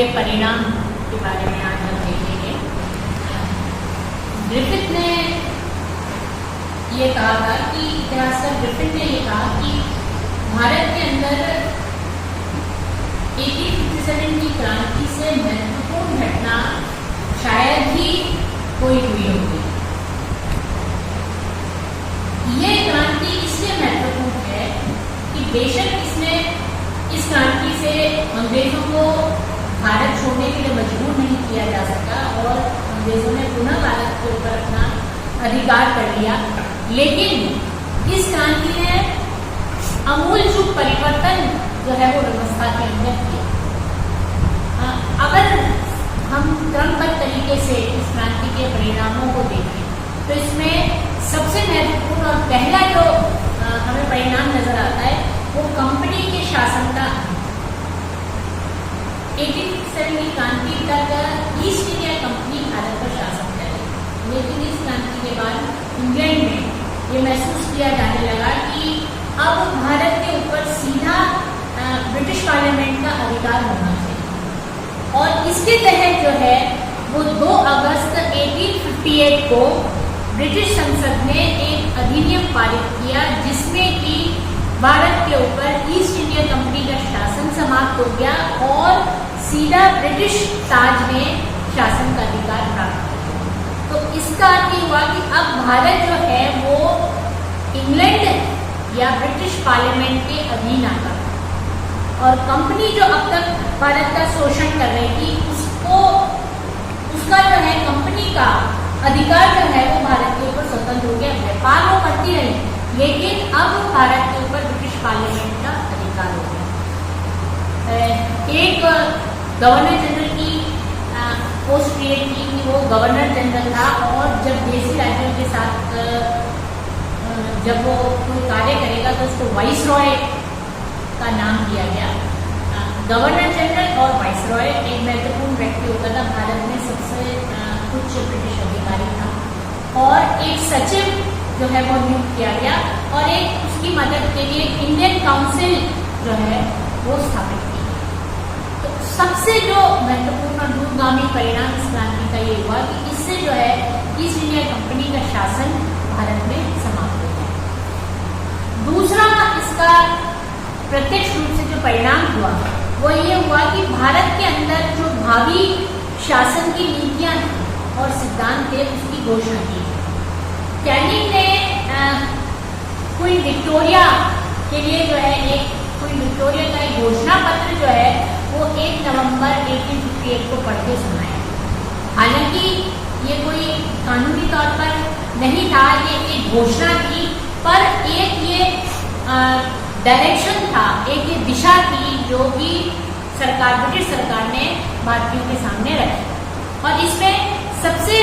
के परिणाम के बारे में आज हम देखेंगे। ग्रिफिथ ने ये कहा था कि इतिहासकार ग्रिफिथ ने ये कहा कि भारत के अंदर 1857 की क्रांति से महत्वपूर्ण घटना शायद ही कोई हुई होगी। ये क्रांति इसलिए महत्वपूर्ण है कि बेशक इस क्रांति से अंग्रेजों को भारत छोड़ने के लिए मजबूर नहीं किया जा सका और अंग्रेजों ने पुनः भारत के ऊपर अपना अधिकार कर लिया, लेकिन इस क्रांति ने आमूलचूल परिवर्तन जो है वो व्यवस्था के अंदर किया। अगर हम क्रमबद्ध तरीके से इस क्रांति के परिणामों को देखें तो इसमें सबसे महत्वपूर्ण और पहला जो हमें परिणाम नजर आता है वो कंपनी के शासन का। 1857 की क्रांति तक ईस्ट इंडिया कंपनी भारत पर शासन करे, लेकिन इस क्रांति के बाद इंग्लैंड में ये महसूस किया जाने लगा कि अब भारत के ऊपर सीधा ब्रिटिश पार्लियामेंट का अधिकार होना चाहिए और इसके तहत जो है वो 2 अगस्त 1858 को ब्रिटिश संसद ने एक अधिनियम पारित किया जिसमें कि भारत के ऊपर ईस्ट इंडिया कंपनी का शासन समाप्त हो गया और सीधा ब्रिटिश ताज में शासन का अधिकार प्राप्त हो गया। तो इसका अर्थ ये हुआ कि अब भारत जो है वो इंग्लैंड या ब्रिटिश पार्लियामेंट के अधीन आता और कंपनी जो अब तक भारत का शोषण कर रही थी उसका जो है कंपनी का अधिकार जो है वो भारत के ऊपर स्वतंत्र हो गया। व्यापार वो करती रही, लेकिन अब भारत के ऊपर ब्रिटिश पार्लियामेंट का अधिकार हो गया। एक गवर्नर जनरल की पोस्ट क्रिएट की कि वो गवर्नर जनरल था और जब देशी राज्यों के साथ जब वो कोई कार्य करेगा तो उसको वाइसरॉय का नाम दिया गया। गवर्नर जनरल और वाइसरॉय एक महत्वपूर्ण व्यक्ति होता था। भारत में सबसे उच्च ब्रिटिश अधिकारी था और एक सचिव जो है वो नियुक्त किया गया और एक उसकी मदद के लिए इंडियन काउंसिल जो है वो स्थापित की गई। तो सबसे जो महत्वपूर्ण और दूरगामी परिणाम इस क्रांति का ये हुआ कि इससे जो है ईस्ट इंडिया कंपनी का शासन भारत में समाप्त हो गया। दूसरा इसका प्रत्यक्ष रूप से जो परिणाम हुआ वो ये हुआ कि भारत के अंदर जो भावी शासन की नीतियां और सिद्धांत थे उसकी घोषणा की। कैनिंग ने क्वीन विक्टोरिया के लिए जो है क्वीन विक्टोरिया का एक घोषणा पत्र जो है वो 1 नवंबर 1858 को पढ़ के सुनाया। हालांकि ये कोई कानूनी तौर पर नहीं था, ये एक घोषणा थी, पर एक ये डायरेक्शन था, एक ये दिशा थी जो कि ब्रिटिश सरकार ने भारतीयों के सामने रखी। और इसमें सबसे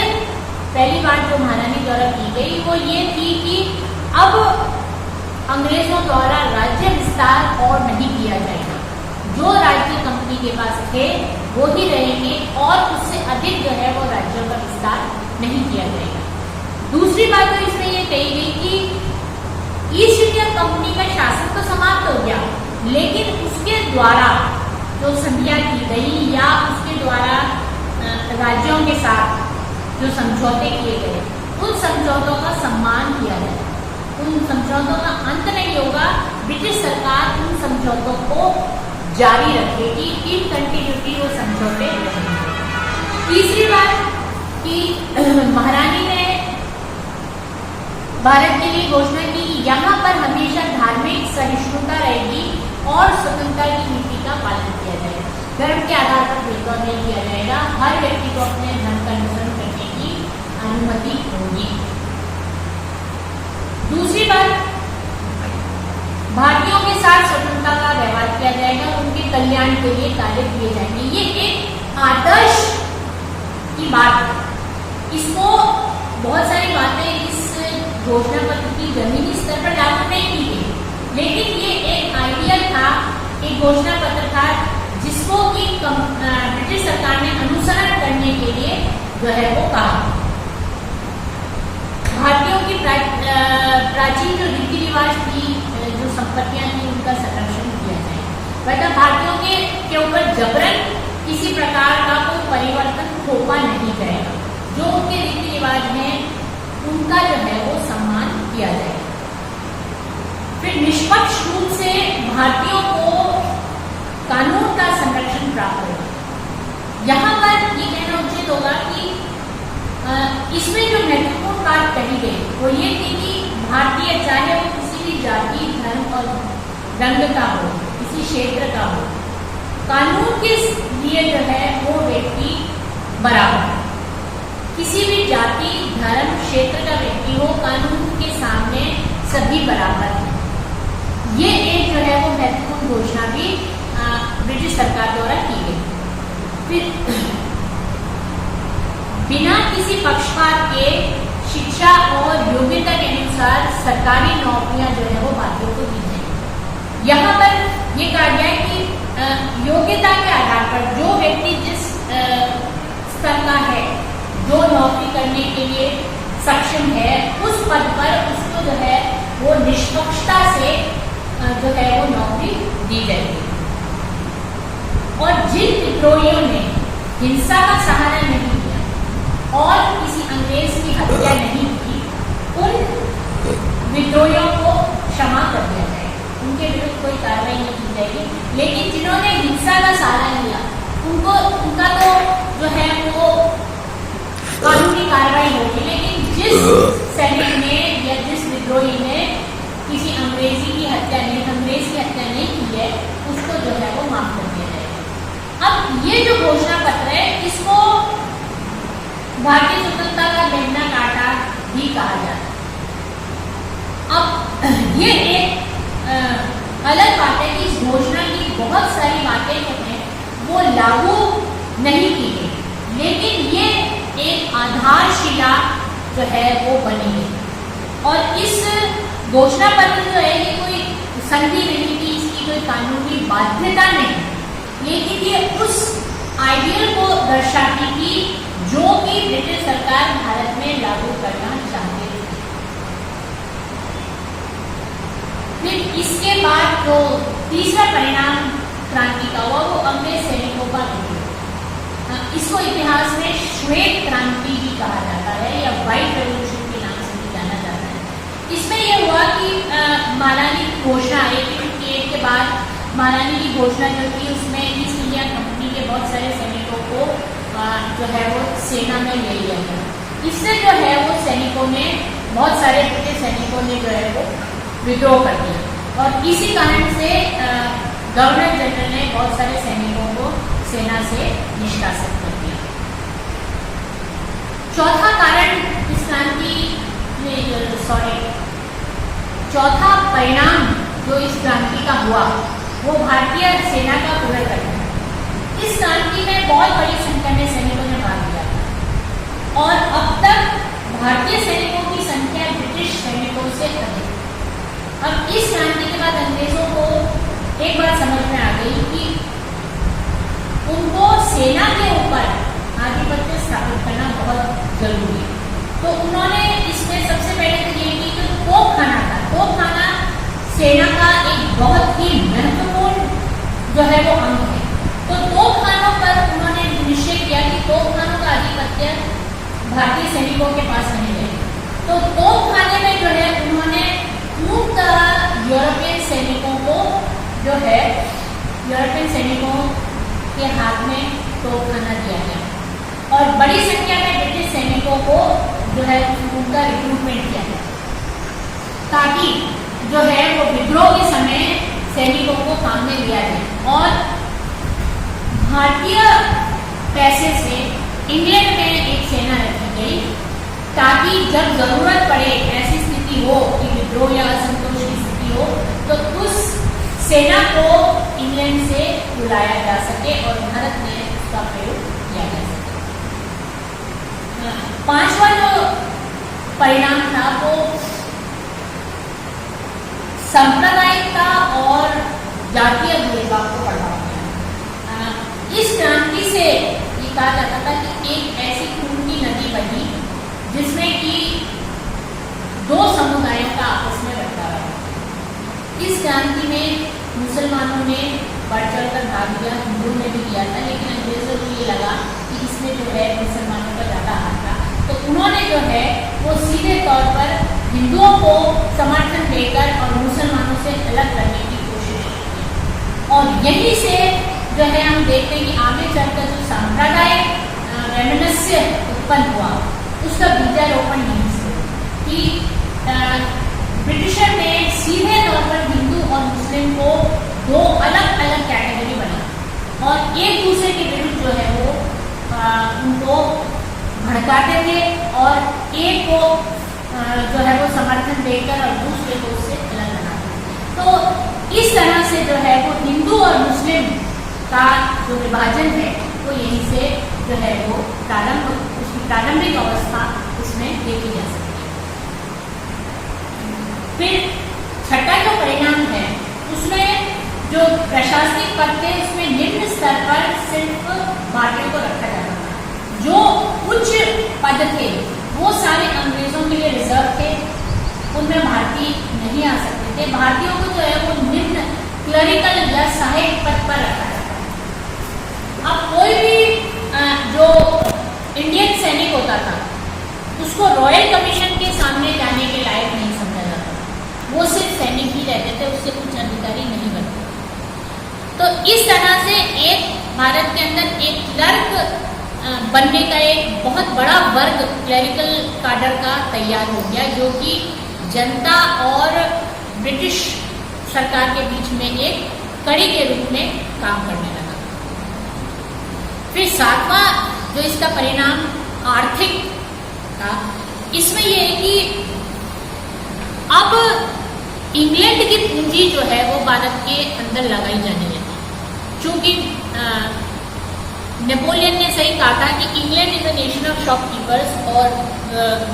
पहली बात जो महारानी द्वारा की गई वो ये थी कि अब अंग्रेजों द्वारा राज्य विस्तार और नहीं किया जाएगा। जो राज्य कंपनी के पास थे वो ही रहेंगे और उससे अधिक जो है वो राज्यों का विस्तार नहीं किया जाएगा। दूसरी बात तो इसमें ये कही गई कि ईस्ट इंडिया कंपनी का शासन तो समाप्त हो गया, लेकिन उसके द्वारा जो संधियां की गई या उसके द्वारा राज्यों के साथ जो समझौते किए गए उन समझौतों का सम्मान किया जाए। उन समझौतों का अंत नहीं होगा, ब्रिटिश सरकार उन समझौतों को जारी रखेगी, इन कंटिन्यूटी वो समझौते रहेंगे। तीसरी बात कि महारानी ने भारत के लिए घोषणा की कि यहाँ पर हमेशा धार्मिक सहिष्णुता रहेगी और स्वतंत्रता की नीति का पालन किया जाएगा। धर्म के आधार पर भेदभाव नहीं किया जाएगा, हर व्यक्ति को अपने धर्म का अनुसरण करने की अनुमति होगी। दूसरी बात, भारतीयों के साथ स्वतंत्रता का व्यवहार किया जाएगा, उनके कल्याण के लिए कार्य किए जाएंगे। ये एक आदर्श की बात है। इसको बहुत सारी बातें इस घोषणा पत्र की जमीनी स्तर पर लागू नहीं की गई, लेकिन ये एक आइडियल था, एक घोषणा पत्र था जिसको कि ब्रिटिश सरकार ने अनुसरण करने के लिए जो है वो कहा। भारतीयों की प्राचीन जो रीति रिवाज थी, संपत्तियां थी, उनका संरक्षण किया जाए। मतलब भारतीयों के ऊपर जबरन किसी प्रकार का कोई परिवर्तन थोपा नहीं जाएगा। जो उनके रीति रिवाज हैं उनका जो है वो सम्मान किया जाएगा। फिर निष्पक्ष रूप से भारतीयों को कानून का संरक्षण प्राप्त होगा। यहाँ पर ये कहना उचित होगा कि इसमें जो महत्वपूर्ण बात कही गई वो ये थी कि भारतीय चाहे वो किसी भी जाति, धर्म और रंग का हो, किसी क्षेत्र का हो, कानून के लिए जो है वो व्यक्ति बराबर है। किसी भी जाति, धर्म, क्षेत्र का व्यक्ति हो, कानून के सामने सभी बराबर हैं। ये एक जो है वो महत्वपूर्ण घोषणा भी ब्रिटिश सरकार द्वारा की गई। फिर बिना किसी पक्षपात के शिक्षा और योग्यता के अनुसार सरकारी नौकरियां जो है वो भारतीयों को दी जाएंगी। यहाँ पर ये कहा गया है कि योग्यता के आधार पर जो व्यक्ति जिस स्तर का है, जो नौकरी करने के लिए सक्षम है, उस पद पर उसको जो है वो निष्पक्षता से जो है वो नौकरी दी जाएगी। और जिन विद्रोहियों ने हिंसा का सहारा नहीं लिया और किसी अंग्रेज की हत्या नहीं की, उन विद्रोहियों को क्षमा कर दिया जाएगा, उनके विरुद्ध कोई कार्रवाई नहीं की जाएगी। लेकिन जिन्होंने हिंसा का सहारा लिया उनका तो जो है वो कानूनी कार्रवाई होगी। लेकिन जिस सैनिक ने या जिस विद्रोही ने किसी अंग्रेज की हत्या नहीं की है, उसको जो है वो माफ कर दिया जाएगा। अब ये जो घोषणा पत्र है इसको भारतीय स्वतंत्रता का गहना काटा भी कहा जाता है। अब ये एक अलग बात है कि इस घोषणा की बहुत सारी बातें जो हैं वो लागू नहीं की गई, लेकिन ये एक आधारशिला जो है वो बनी है। और इस घोषणा पत्र जो है ये कोई संधि नहीं थी, इसकी कोई कानूनी बाध्यता नहीं, लेकिन ये उस आइडियल को दर्शाती थी जो कि ब्रिटिश सरकार भारत में लागू करना चाहते थे। फिर इसके बाद जो तीसरा परिणाम क्रांति का हुआ वो अंग्रेज सैनिकों का विद्रोह। इसको इतिहास में श्वेत क्रांति भी कहा जाता है या व्हाइट रेवोल्यूशन के नाम से भी जाना जाता है। इसमें यह हुआ कि महारानी की घोषणा 1858 के बाद महारानी की घोषणा जो थी उसमें ईस्ट इंडिया कंपनी के बहुत सारे सैनिकों को जो है वो सेना में ले लिया गया। इससे जो है वो सैनिकों ने, बहुत सारे ब्रिटिश सैनिकों ने जो है वो विद्रोह कर दिया और इसी कारण से गवर्नर जनरल ने बहुत सारे सैनिकों को सेना से निष्कासित कर दिया। चौथा कारण इस क्रांति चौथा परिणाम जो इस क्रांति का हुआ वो भारतीय सेना का पुनर्गठन। इस क्रांति में बहुत बड़ी संख्या में सैनिकों ने भाग लिया और अब तक भारतीय सैनिकों की संख्या ब्रिटिश सैनिकों से अधिक। अब इस क्रांति के बाद अंग्रेजों को एक बात समझ में आ गई कि उनको सेना के ऊपर आधिपत्य स्थापित करना बहुत जरूरी है। तो उन्होंने इसमें सबसे पहले तो ये की कि तोपखाना था। तोपखाना सेना का एक बहुत ही महत्वपूर्ण जो है वो अंग है। तो तोपखानों पर उन्होंने निश्चय किया कि तोपखानों का आधिपत्य भारतीय सैनिकों के पास नहीं रहेगा। तो तोपखाने में जो है उन्होंने पूर्णतः यूरोपियन सैनिकों को जो है यूरोपियन सैनिकों के हाथ में तोपखाना दिया गया और बड़ी संख्या में ब्रिटिश सैनिकों को जो है उनका रिक्रूटमेंट किया गया ताकि जो है वो विद्रोह के समय सैनिकों को काम में लिया जाए। और भारतीय पैसे से इंग्लैंड में एक सेना रखी गई ताकि जब जरूरत पड़े, ऐसी स्थिति हो कि विद्रोह या असंतोष की स्थिति हो, तो उस सेना को इंग्लैंड से बुलाया जा सके और भारत में उसका प्रयोग किया जा सके। पांचवा जो परिणाम था वो सांप्रदायिकता और जातीय भेदभाव को बढ़ावा दिया। इस क्रांति से ये कहा जाता था कि एक ऐसी खून की नदी बनी जिसमें कि दो समुदायों का आपस में बंटवारा। इस क्रांति में मुसलमानों ने बढ़ चढ़कर भाग लिया, हिंदू ने भी किया था, लेकिन अंग्रेजों को ये लगा कि इसमें जो है मुसलमानों का ज़्यादा हाथ था, तो उन्होंने जो है वो सीधे तौर पर हिंदुओं को समर्थन देकर और मुसलमानों से अलग करने की कोशिश की। और यहीं से जो है हम देखते हैं कि आगे चलकर जो सांप्रदायिक वैमनस्य उत्पन्न हुआ, उसका बीजारोपण यहीं से कि ब्रिटिशर ने सीधे तौर पर हिंदू और मुस्लिम को दो अलग अलग कैटेगरी बना और एक दूसरे के विरुद्ध जो है वो उनको भड़काते थे और एक को जो है वो समर्थन देकर और दूसरे को उससे अलग बनाते थे। तो इस तरह से जो है वो हिंदू और मुस्लिम का जो विभाजन है वो यहीं से जो है वो उसकी प्रारंभिक अवस्था इसमें देखी जा सकती है। फिर छठा जो परिणाम है उसमें जो प्रशासनिक पद थे उसमें निम्न स्तर पर सिर्फ भारतीयों को रखा जाता था। जो उच्च पद थे वो सारे अंग्रेजों के लिए रिजर्व थे, उनमें भारतीय नहीं आ सकते थे। भारतीयों को जो है वो निम्न क्लरिकल या सहायक पद पर रखा जाता था। अब कोई भी जो इंडियन सैनिक होता था उसको रॉयल कमीशन के सामने जाने के लायक नहीं समझा जाता था, वो सिर्फ सैनिक ही रहते थे, उससे कुछ अधिकारी नहीं बनते। तो इस तरह से एक भारत के अंदर एक क्लर्क बनने का एक बहुत बड़ा वर्ग क्लरिकल काडर का तैयार हो गया, जो कि जनता और ब्रिटिश सरकार के बीच में एक कड़ी के रूप में काम करने लगा। फिर सातवां जो इसका परिणाम आर्थिक था, इसमें यह है कि अब इंग्लैंड की पूंजी जो है वो भारत के अंदर लगाई जाने लगी। चूंकि नेपोलियन ने सही कहा था कि England is a nation of shopkeepers और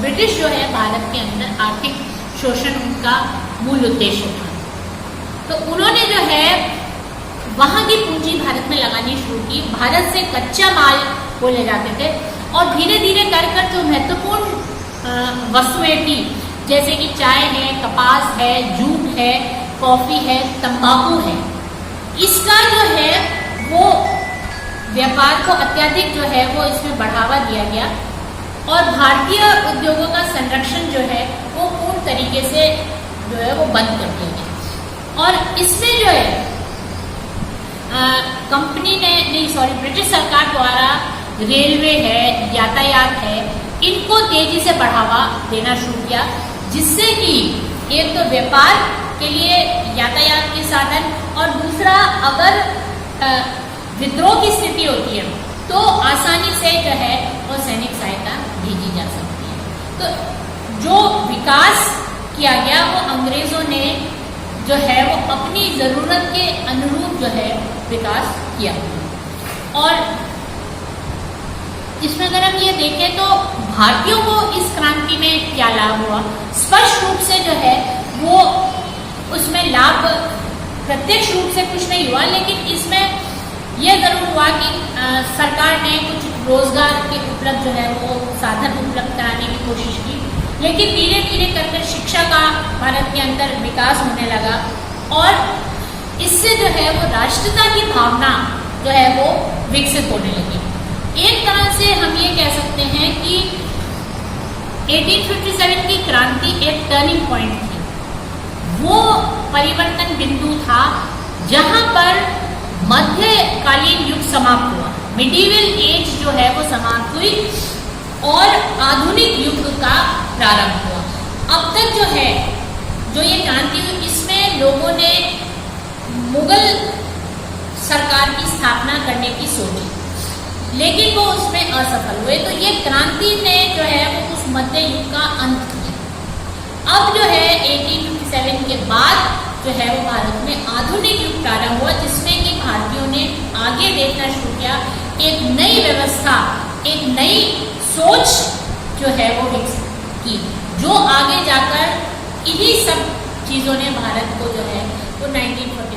ब्रिटिश जो है भारत के अंदर आर्थिक शोषण उनका मूल उद्देश्य था। तो उन्होंने जो है वहाँ की पूंजी भारत में लगानी शुरू की। भारत से कच्चा माल वो ले जाते थे और धीरे धीरे कर जो महत्वपूर्ण वस्तुएं थी, जैसे कि चाय है, कपास है, जूट है, कॉफी है, तंबाकू है, इसका जो है वो व्यापार को अत्यधिक जो है वो इसमें बढ़ावा दिया गया और भारतीय उद्योगों का संरक्षण जो है वो पूर्ण तरीके से जो है वो बंद कर दिया गया। और इसमें जो है ब्रिटिश सरकार द्वारा रेलवे है, यातायात है, इनको तेजी से बढ़ावा देना शुरू किया, जिससे कि एक तो व्यापार के लिए यातायात के साधन और दूसरा अगर विद्रोह की स्थिति होती है तो आसानी से जो है वो सैनिक सहायता भेजी जा सकती है। तो जो विकास किया गया वो अंग्रेजों ने जो है वो अपनी ज़रूरत के अनुरूप जो है विकास किया। और इसमें अगर हम ये देखें तो भारतीयों को इस क्रांति में क्या लाभ हुआ, स्पष्ट रूप से जो है वो उसमें लाभ प्रत्यक्ष रूप से कुछ नहीं हुआ, लेकिन इसमें यह जरूर हुआ कि सरकार ने कुछ रोजगार के उपलब्ध जो है वो साधन उपलब्ध कराने की कोशिश की, लेकिन धीरे धीरे करके शिक्षा का भारत के अंदर विकास होने लगा और इससे जो है वो राष्ट्रता की भावना जो है वो विकसित होने लगी। एक तरह से हम ये कह सकते हैं कि 1857 की क्रांति एक टर्निंग पॉइंट थी, वो परिवर्तन बिंदु था जहां पर मध्यकालीन युग समाप्त हुआ, मिडिवल एज जो है वो समाप्त हुई और आधुनिक युग का प्रारंभ हुआ। अब तक जो है जो ये क्रांति हुई इसमें लोगों ने मुगल सरकार की स्थापना करने की सोची, लेकिन वो उसमें असफल हुए। तो ये क्रांति ने जो है वो उस मध्य युग का अंत किया। अब जो है 1857 के बाद जो है वो भारत में आधुनिक युग प्रारंभ हुआ, जिसमें कि भारतीयों ने आगे देखना शुरू किया, एक नई व्यवस्था, एक नई सोच जो है वो विकसित की, जो आगे जाकर इन्हीं सब चीज़ों ने भारत को जो है वो 1940